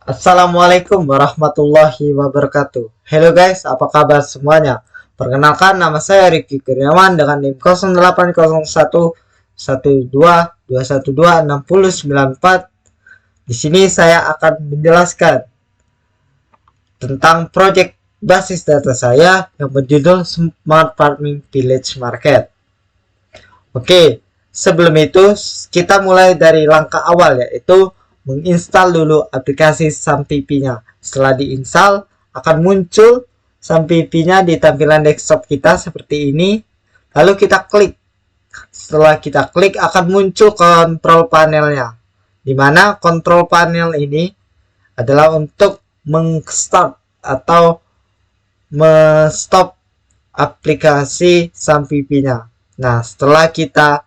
Assalamualaikum warahmatullahi wabarakatuh. Hello guys, apa kabar semuanya? Perkenalkan, nama saya Riki Kurniawan dengan NIM 08011221269094. Di sini saya akan menjelaskan tentang proyek basis data saya yang berjudul Smart Farming Village Market. Oke, sebelum itu kita mulai dari langkah awal, yaitu menginstal dulu aplikasi SAMPP-nya. Setelah diinstal, akan muncul SAMPP-nya di tampilan desktop kita seperti ini. Lalu kita klik. Setelah kita klik, akan muncul kontrol panelnya. Di mana kontrol panel ini adalah untuk meng-start atau stop aplikasi SAMPP-nya. Nah, setelah kita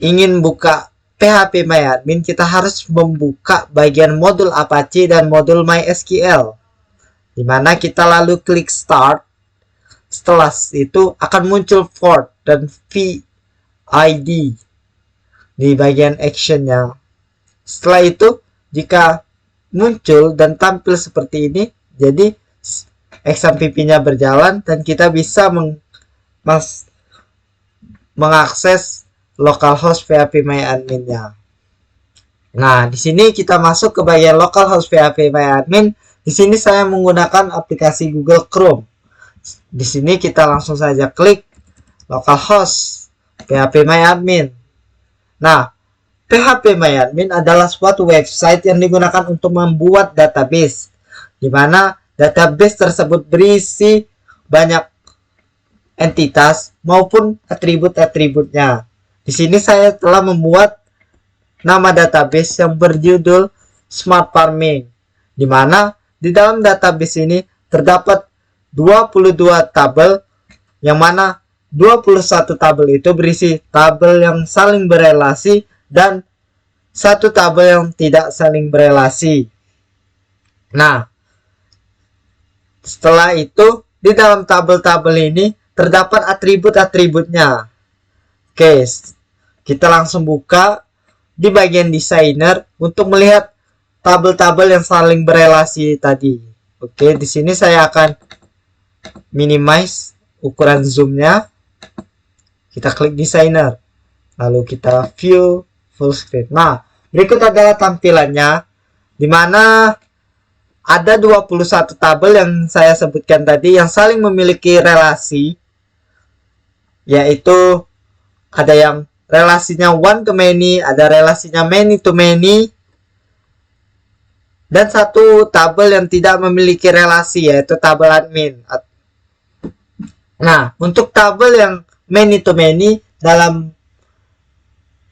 ingin buka PHP MyAdmin, kita harus membuka bagian modul Apache dan modul MySQL. Di mana kita lalu klik Start. Setelah itu akan muncul Port dan VID di bagian actionnya. Setelah itu, jika muncul dan tampil seperti ini, jadi XMPP-nya berjalan dan kita bisa mengakses localhost PHP MyAdmin-nya. Nah, di sini kita masuk ke bagian localhost PHP MyAdmin. Di sini saya menggunakan aplikasi Google Chrome. Di sini kita langsung saja klik localhost PHP MyAdmin. Nah, PHP MyAdmin adalah suatu website yang digunakan untuk membuat database, di mana database tersebut berisi banyak entitas maupun atribut-atributnya. Di sini saya telah membuat nama database yang berjudul Smart Farming, di mana di dalam database ini terdapat 22 tabel, yang mana 21 tabel itu berisi tabel yang saling berelasi dan satu tabel yang tidak saling berelasi. Nah, setelah itu di dalam tabel-tabel ini terdapat atribut-atributnya. Oke, kita langsung buka di bagian designer untuk melihat tabel-tabel yang saling berelasi tadi. Oke, di sini saya akan minimize ukuran zoomnya. Kita klik designer, lalu kita view full screen. Nah, berikut adalah tampilannya, di mana ada 21 tabel yang saya sebutkan tadi yang saling memiliki relasi, yaitu ada yang relasinya one to many, ada relasinya many to many, dan satu tabel yang tidak memiliki relasi, yaitu tabel admin. Nah, untuk tabel yang many to many, dalam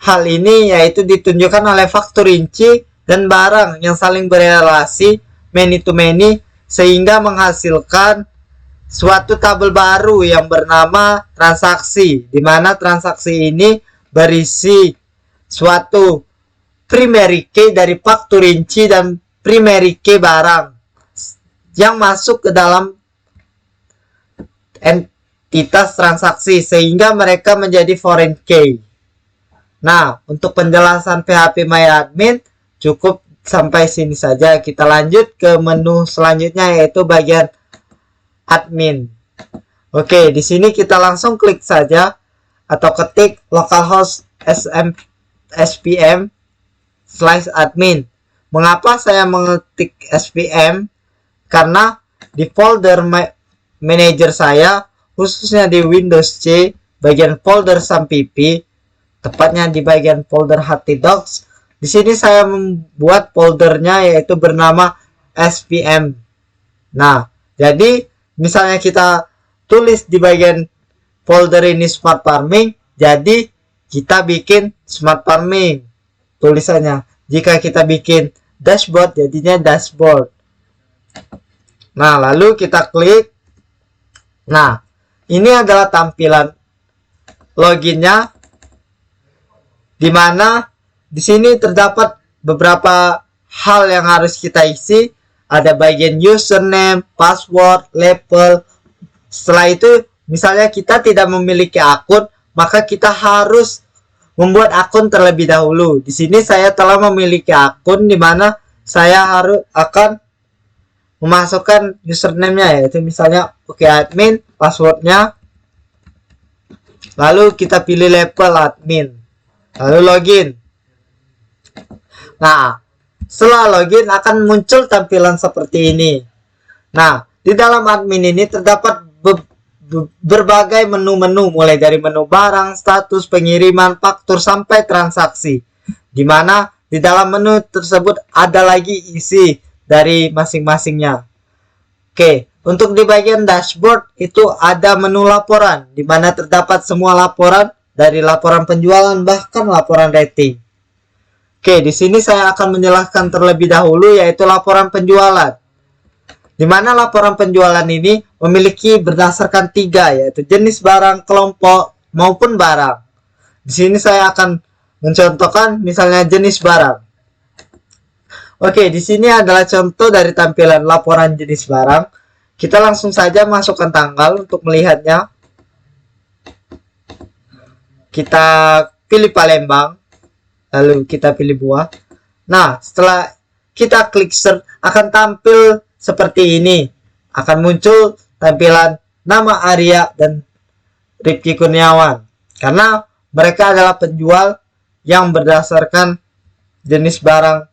hal ini yaitu ditunjukkan oleh faktor rinci dan barang yang saling berelasi many to many, sehingga menghasilkan suatu tabel baru yang bernama transaksi, di mana transaksi ini berisi suatu primary key dari faktor rinci dan primary key barang yang masuk ke dalam entitas transaksi, sehingga mereka menjadi foreign key. Nah, untuk penjelasan PHP MyAdmin cukup sampai sini saja. Kita lanjut ke menu selanjutnya, yaitu bagian admin. Oke, di sini kita langsung klik saja atau ketik localhost spm/admin. Mengapa saya mengetik spm? Karena di folder manager saya, khususnya di Windows C, bagian folder SAMPP, tepatnya di bagian folder htdocs. Di sini saya membuat foldernya yaitu bernama spm. Nah, jadi misalnya kita tulis di bagian folder ini Smart Farming, jadi kita bikin Smart Farming tulisannya. Jika kita bikin dashboard, jadinya dashboard. Nah, lalu kita klik. Nah, ini adalah tampilan loginnya, di mana di sini terdapat beberapa hal yang harus kita isi. Ada bagian username, password, label. Setelah itu, misalnya kita tidak memiliki akun, maka kita harus membuat akun terlebih dahulu. Di sini saya telah memiliki akun, di mana saya akan memasukkan username-nya, yaitu misalnya oke admin, passwordnya, lalu kita pilih label admin, lalu login. Nah, setelah login akan muncul tampilan seperti ini. Nah, di dalam admin ini terdapat berbagai menu-menu, mulai dari menu barang, status, pengiriman, faktur, sampai transaksi. Di mana di dalam menu tersebut ada lagi isi dari masing-masingnya. Oke, untuk di bagian dashboard itu ada menu laporan, di mana terdapat semua laporan, dari laporan penjualan bahkan laporan rating. Oke, di sini saya akan menjelaskan terlebih dahulu, yaitu laporan penjualan. Di mana laporan penjualan ini memiliki berdasarkan 3, yaitu jenis barang, kelompok, maupun barang. Di sini saya akan mencontohkan misalnya jenis barang. Oke, di sini adalah contoh dari tampilan laporan jenis barang. Kita langsung saja masukkan tanggal untuk melihatnya. Kita pilih Palembang, lalu kita pilih buah. Nah, setelah kita klik search akan tampil seperti ini. Akan muncul tampilan nama Arya dan Rifki Kurniawan, karena mereka adalah penjual yang berdasarkan jenis barang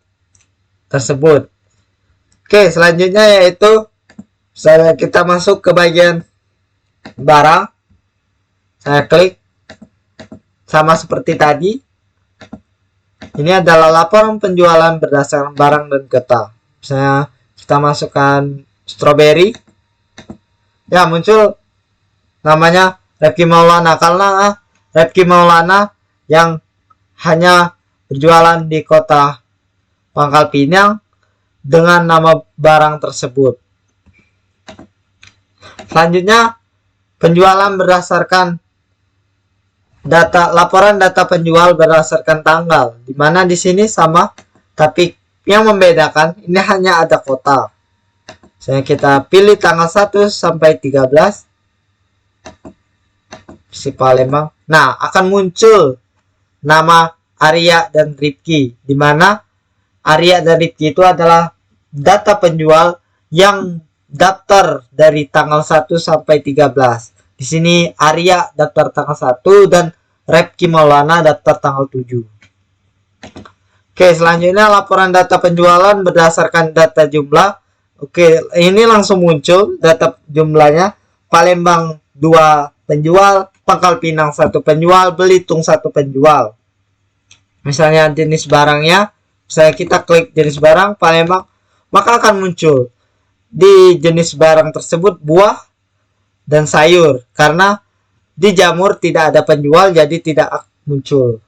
tersebut. Oke, selanjutnya yaitu kita masuk ke bagian barang. Saya klik sama seperti tadi. Ini adalah laporan penjualan berdasarkan barang dan kota. Misalnya kita masukkan strawberry, ya muncul namanya Rifki Maulana, karena Rifki Maulana yang hanya berjualan di kota Pangkal Pinang dengan nama barang tersebut. Selanjutnya penjualan berdasarkan laporan data penjual berdasarkan tanggal, di mana di sini sama, tapi yang membedakan ini hanya ada kota. Misalnya kita pilih tanggal 1 sampai 13 si Palembang. Nah, akan muncul nama Arya dan Rifki, di mana Arya dan Rifki itu adalah data penjual yang daftar dari tanggal 1 sampai 13. Di sini Arya daftar tanggal 1 dan Rifki Maulana daftar tanggal 7. Oke, selanjutnya laporan data penjualan berdasarkan data jumlah. Oke, ini langsung muncul data jumlahnya. Palembang 2 penjual, Pangkal Pinang 1 penjual, Belitung 1 penjual. Misalnya jenis barangnya, misalnya kita klik jenis barang Palembang, maka akan muncul di jenis barang tersebut buah dan sayur, karena di jamur tidak ada penjual jadi tidak muncul.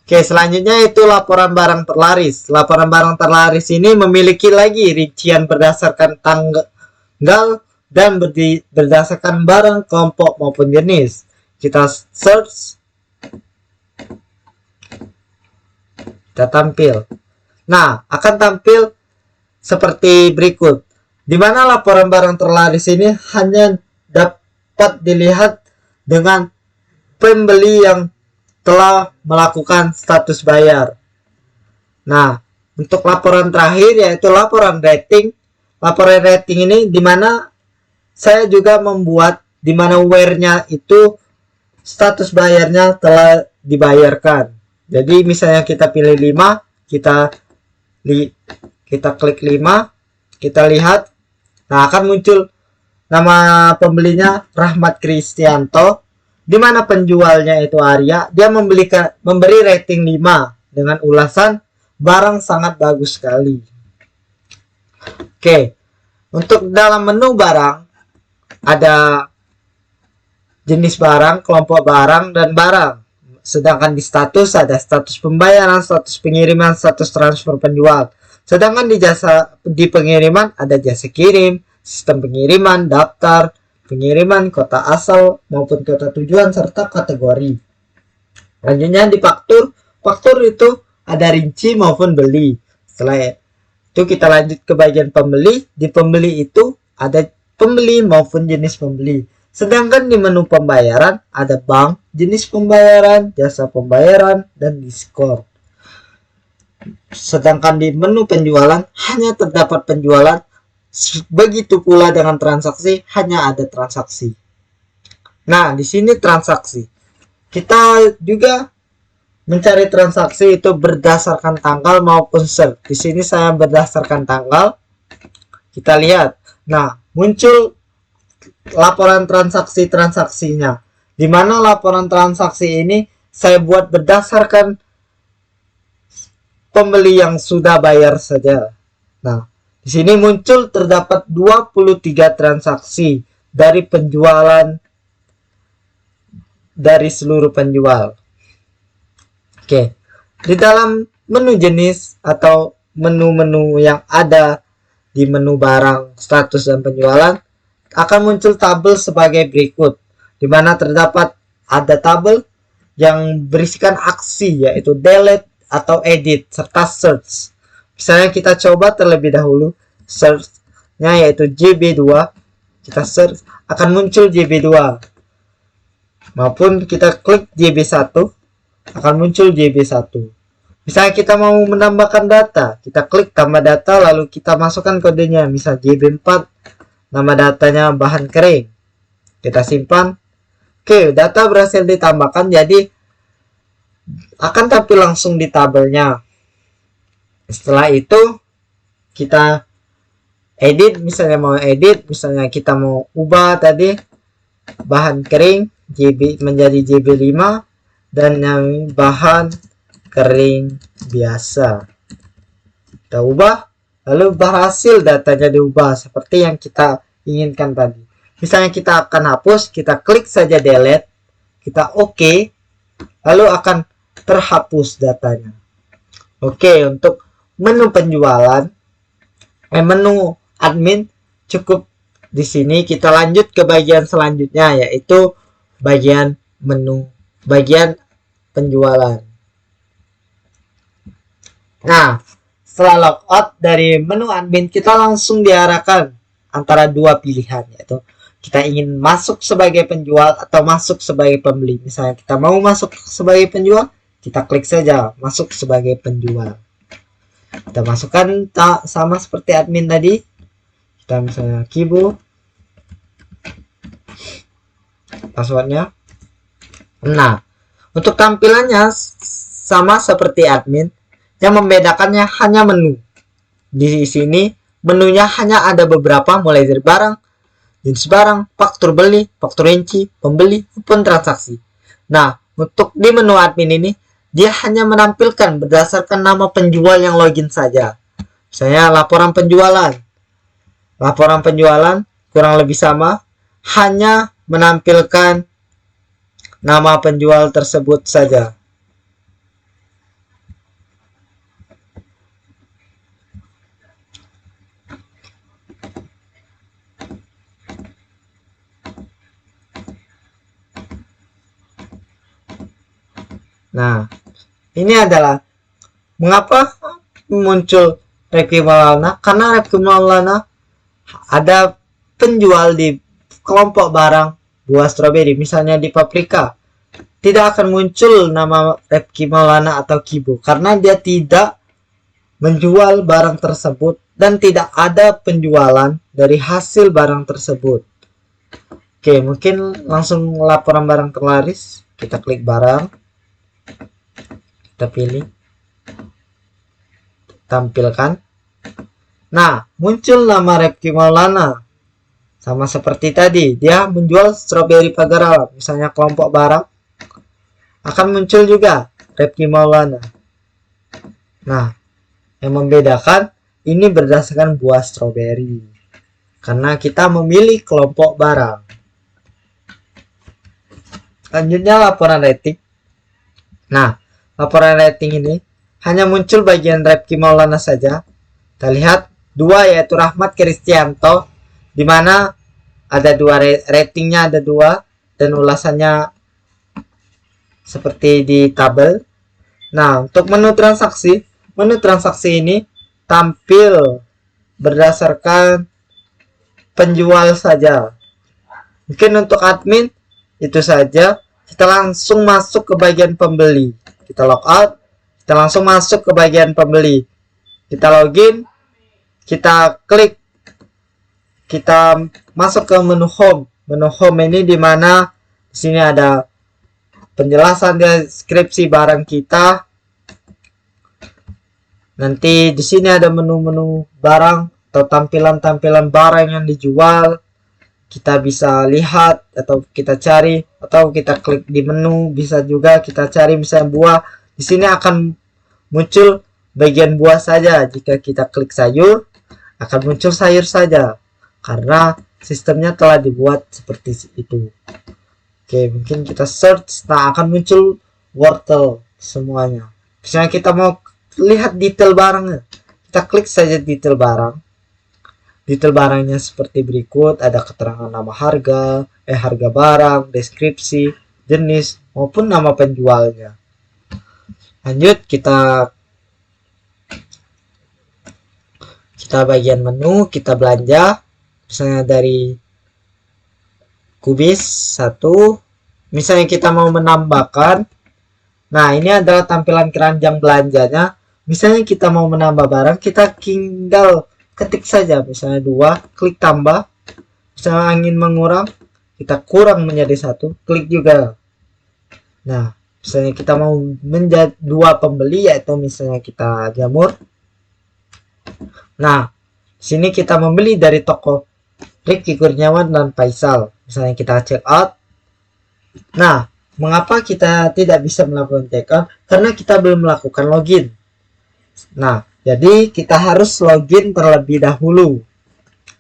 Oke, selanjutnya itu laporan barang terlaris. Laporan barang terlaris ini memiliki lagi rincian berdasarkan tanggal dan berdasarkan barang, kelompok maupun jenis. Kita search, kita tampil. Nah, akan tampil seperti berikut, di mana laporan barang terlaris ini hanya dapat dilihat dengan pembeli yang telah melakukan status bayar. Nah, untuk laporan terakhir yaitu laporan rating. Laporan rating ini di mana saya juga membuat di mana where-nya itu status bayarnya telah dibayarkan. Jadi misalnya kita pilih 5, kita klik 5, kita lihat, nah akan muncul nama pembelinya Rahmat Kristianto, di mana penjualnya itu Arya. Dia memberi rating 5 dengan ulasan barang sangat bagus sekali. Oke, untuk dalam menu barang ada jenis barang, kelompok barang, dan barang. Sedangkan di status ada status pembayaran, status pengiriman, status transfer penjual. Sedangkan di pengiriman ada jasa kirim, sistem pengiriman, daftar pengiriman, kota asal maupun kota tujuan, serta kategori. Selanjutnya di faktur. Faktur itu ada rinci maupun beli. Setelah itu kita lanjut ke bagian pembeli. Di pembeli itu ada pembeli maupun jenis pembeli. Sedangkan di menu pembayaran ada bank, jenis pembayaran, jasa pembayaran, dan diskon. Sedangkan di menu penjualan hanya terdapat penjualan, begitu pula dengan transaksi hanya ada transaksi. Nah, di sini transaksi. Kita juga mencari transaksi itu berdasarkan tanggal maupun search. Di sini saya berdasarkan tanggal. Kita lihat. Nah, muncul laporan transaksinya. Di mana laporan transaksi ini saya buat berdasarkan pembeli yang sudah bayar saja. Nah, di sini muncul terdapat 23 transaksi dari penjualan dari seluruh penjual. Oke, di dalam menu jenis atau menu-menu yang ada di menu barang, status, dan penjualan akan muncul tabel sebagai berikut, di mana terdapat ada tabel yang berisikan aksi, yaitu delete atau edit, serta search. Misalnya kita coba terlebih dahulu search-nya yaitu JB2, kita search akan muncul JB2, maupun kita klik JB1 akan muncul JB1. Misalnya kita mau menambahkan data, kita klik tambah data lalu kita masukkan kodenya, misal JB4, nama datanya bahan kering, kita simpan. Oke, data berhasil ditambahkan, jadi akan tampil langsung di tabelnya. Setelah itu kita edit, misalnya mau edit, misalnya kita mau ubah tadi bahan kering JB menjadi JB5 dan yang bahan kering biasa. Kita ubah, lalu berhasil datanya diubah seperti yang kita inginkan tadi. Misalnya kita akan hapus, kita klik saja delete, kita OK, lalu akan terhapus datanya. Oke, untuk menu penjualan, menu admin cukup di sini. Kita lanjut ke bagian selanjutnya, yaitu bagian menu, bagian penjualan. Nah, setelah logout dari menu admin, kita langsung diarahkan antara dua pilihan, yaitu kita ingin masuk sebagai penjual atau masuk sebagai pembeli. Misalnya kita mau masuk sebagai penjual, kita klik saja masuk sebagai penjual. Kita masukkan sama seperti admin tadi. Kita misalnya Kibo, passwordnya. Nah, untuk tampilannya sama seperti admin, yang membedakannya hanya menu. Di sini menunya hanya ada beberapa, mulai dari barang, jenis barang, faktur beli, faktur rinci, pembeli, maupun transaksi. Nah, untuk di menu admin ini, dia hanya menampilkan berdasarkan nama penjual yang login saja. Misalnya laporan penjualan. Laporan penjualan kurang lebih sama, hanya menampilkan nama penjual tersebut saja. Nah, ini adalah mengapa muncul Repki Maulana, karena Repki Maulana ada penjual di kelompok barang buah stroberi, misalnya di paprika. Tidak akan muncul nama Repki Maulana atau Kibo karena dia tidak menjual barang tersebut dan tidak ada penjualan dari hasil barang tersebut. Oke, mungkin langsung laporan barang terlaris. Kita klik barang, kita pilih, tampilkan. Nah, muncul nama Repki Maulana. Sama seperti tadi, dia menjual stroberi pagar alam, misalnya kelompok barang, akan muncul juga Repki Maulana. Nah, yang membedakan ini berdasarkan buah stroberi, karena kita memilih kelompok barang. Selanjutnya laporan rating. Nah, laporan rating ini hanya muncul bagian Repki Maulana saja. Kita lihat dua, yaitu Rahmat Kristianto, di mana ada dua ratingnya, ada dua, dan ulasannya seperti di tabel. Nah, untuk menu transaksi ini tampil berdasarkan penjual saja. Mungkin untuk admin itu saja. Kita langsung masuk ke bagian pembeli. Kita logout, Kita langsung masuk ke bagian pembeli. Kita login, kita klik, kita masuk ke menu home. Menu home ini dimana di sini ada penjelasan deskripsi barang kita. Nanti di sini ada menu-menu barang atau tampilan-tampilan barang yang dijual. Kita bisa lihat atau kita cari atau kita klik di menu, bisa juga kita cari misalnya buah. Di sini akan muncul bagian buah saja. Jika kita klik sayur, akan muncul sayur saja karena sistemnya telah dibuat seperti itu. Oke, mungkin kita search, nah akan muncul wortel semuanya. Misalnya kita mau lihat detail barangnya, kita klik saja detail barang. Detail barangnya seperti berikut, ada keterangan nama harga, harga barang, deskripsi, jenis, maupun nama penjualnya. Lanjut, kita bagian menu, kita belanja, misalnya dari kubis 1, misalnya kita mau menambahkan. Nah, ini adalah tampilan keranjang belanjanya. Misalnya kita mau menambah barang, kita tinggal ketik saja, misalnya 2, klik tambah. Misalnya ingin mengurang, kita kurang menjadi 1, klik juga. Nah, misalnya kita mau menjadi 2 pembeli, yaitu misalnya kita jamur. Nah, sini kita membeli dari toko Ricky Kurniawan dan Faisal. Misalnya kita check out. Nah, mengapa kita tidak bisa melakukan check out? Karena kita belum melakukan login. Nah, jadi kita harus login terlebih dahulu.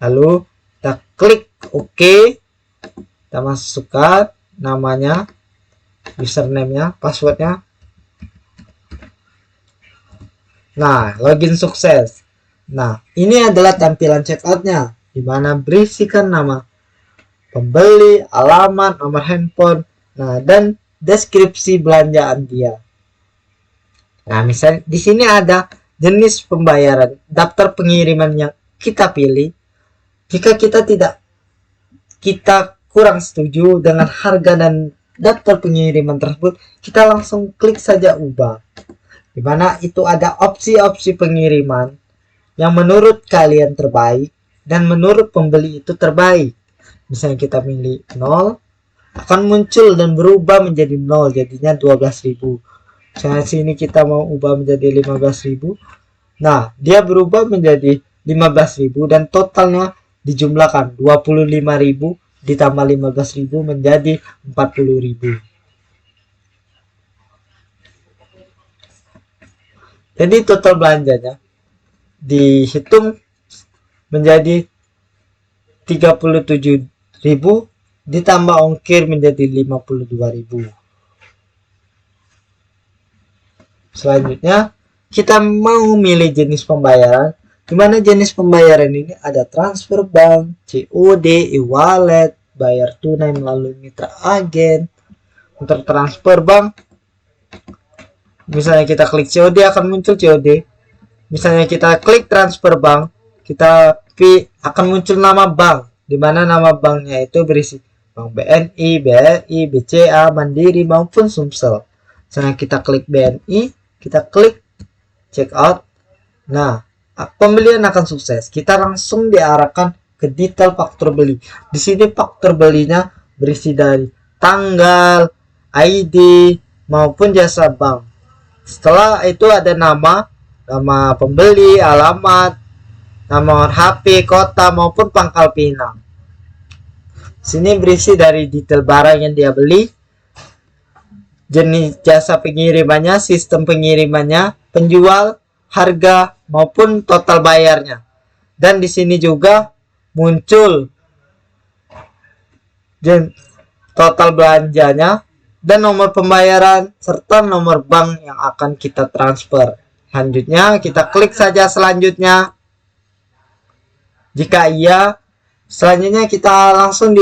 Lalu kita klik OK. Kita masukkan namanya, username-nya, passwordnya. Nah, login sukses. Nah, ini adalah tampilan checkout-nya, di mana berisikan nama pembeli, alamat, nomor handphone, nah, dan deskripsi belanjaan dia. Nah, misalnya di sini ada jenis pembayaran, daftar pengiriman yang kita pilih. Jika kita kurang setuju dengan harga dan daftar pengiriman tersebut, kita langsung klik saja ubah. Di mana itu ada opsi-opsi pengiriman yang menurut kalian terbaik dan menurut pembeli itu terbaik. Misalnya kita pilih 0, akan muncul dan berubah menjadi 0, jadinya 12.000. Misalnya sini kita mau ubah menjadi 15.000. Nah, dia berubah menjadi 15.000 dan totalnya dijumlahkan 25.000 ditambah 15.000 menjadi 40.000. Jadi total belanjanya dihitung menjadi 37.000 ditambah ongkir menjadi 52.000. Selanjutnya kita mau milih jenis pembayaran, di mana jenis pembayaran ini ada transfer bank, COD, e-wallet, bayar tunai melalui mitra agen. Untuk transfer bank, misalnya kita klik COD akan muncul COD. Misalnya kita klik transfer bank, kita akan muncul nama bank, di mana nama banknya itu berisi Bank BNI, BRI, BCA, Mandiri maupun Sumsel. Misalnya kita klik BNI, kita klik check out. Nah, pembelian akan sukses. Kita langsung diarahkan ke detail faktur beli. Di sini faktur belinya berisi dari tanggal, ID maupun jasa bank. Setelah itu ada nama pembeli, alamat, nomor HP, kota maupun pangkal pinang. Sini berisi dari detail barang yang dia beli, jenis jasa pengirimannya, sistem pengirimannya, penjual, harga maupun total bayarnya. Dan di sini juga muncul total belanjanya dan nomor pembayaran serta nomor bank yang akan kita transfer. Selanjutnya kita klik saja selanjutnya. Jika iya, selanjutnya kita langsung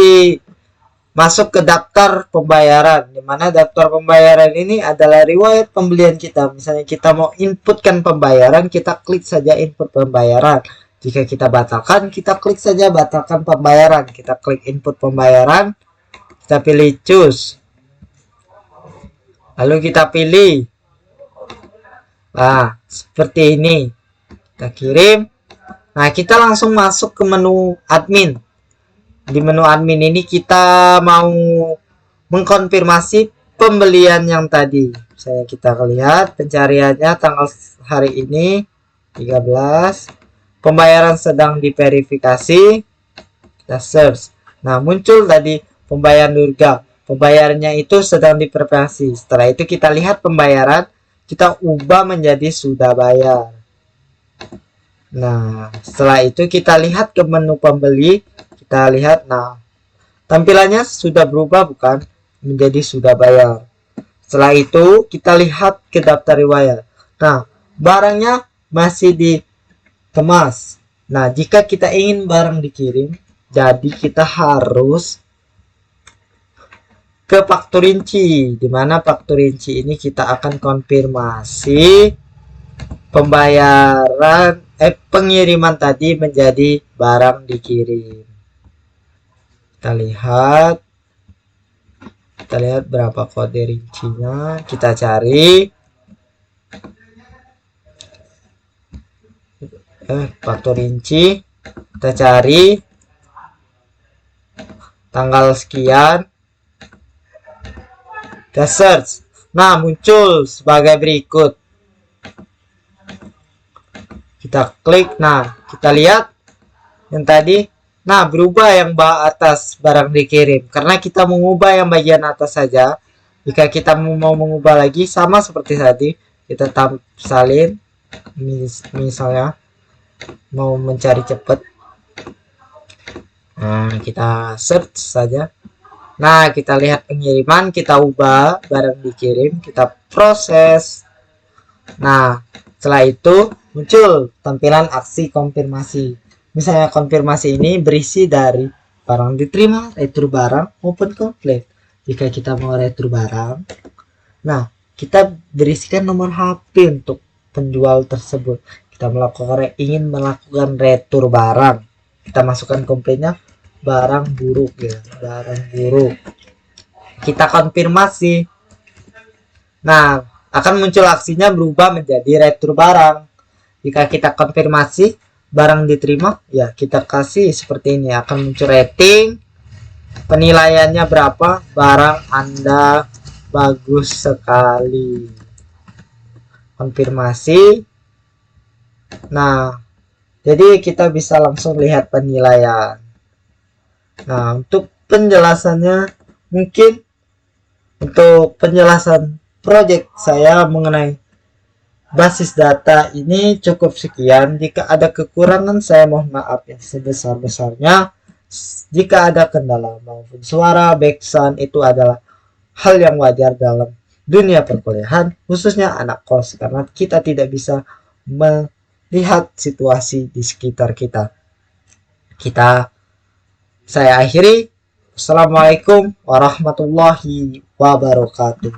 masuk ke daftar pembayaran, di mana daftar pembayaran ini adalah riwayat pembelian kita. Misalnya kita mau inputkan pembayaran, kita klik saja input pembayaran. Jika kita batalkan, kita klik saja batalkan pembayaran. Kita klik input pembayaran, kita pilih choose. Lalu kita pilih Nah, seperti ini. Kita kirim. Nah, kita langsung masuk ke menu admin. Di menu admin ini kita mau mengkonfirmasi pembelian yang tadi. Saya kita lihat pencariannya tanggal hari ini 13. Pembayaran sedang diverifikasi. Kita search. Nah, muncul tadi pembayaran Durga. Pembayarannya itu sedang diverifikasi. Setelah itu kita lihat pembayaran, kita ubah menjadi sudah bayar. Nah, setelah itu kita lihat ke menu pembeli, kita lihat, nah, tampilannya sudah berubah bukan? Menjadi sudah bayar. Setelah itu kita lihat ke daftar riwayat. Nah, barangnya masih dikemas. Nah, jika kita ingin barang dikirim, jadi kita harus ke faktur rinci, di mana faktur rinci ini kita akan konfirmasi pembayaran pengiriman tadi menjadi barang dikirim. Kita lihat berapa kode rincinya, kita cari faktur rinci, kita cari tanggal sekian, kita search. Nah, muncul sebagai berikut. Kita klik. Nah, kita lihat yang tadi. Nah, berubah yang atas barang dikirim. Karena kita mengubah yang bagian atas saja. Jika kita mau mengubah lagi, sama seperti tadi. Kita salin. Misalnya, mau mencari cepat. Nah, kita search saja. Nah, kita lihat pengiriman. Kita ubah barang dikirim. Kita proses. Nah, setelah itu muncul tampilan aksi konfirmasi. Misalnya konfirmasi ini berisi dari barang diterima, retur barang maupun komplit. Jika kita mau retur barang, nah kita berisikan nomor HP untuk penjual tersebut. Kita ingin melakukan retur barang, kita masukkan komplainnya barang buruk ya, barang buruk. Kita konfirmasi. Nah, akan muncul aksinya berubah menjadi retur barang. Jika kita konfirmasi barang diterima, ya kita kasih seperti ini, akan muncul rating, penilaiannya berapa, barang Anda bagus sekali, konfirmasi. Nah, jadi kita bisa langsung lihat penilaian. Nah, untuk penjelasannya, mungkin untuk penjelasan project saya mengenai basis data ini cukup sekian. Jika ada kekurangan, saya mohon maaf yang sebesar-besarnya. Jika ada kendala maupun suara backsound, itu adalah hal yang wajar dalam dunia perkuliahan, khususnya anak kos, karena kita tidak bisa melihat situasi di sekitar kita. Saya akhiri. Assalamualaikum warahmatullahi wabarakatuh.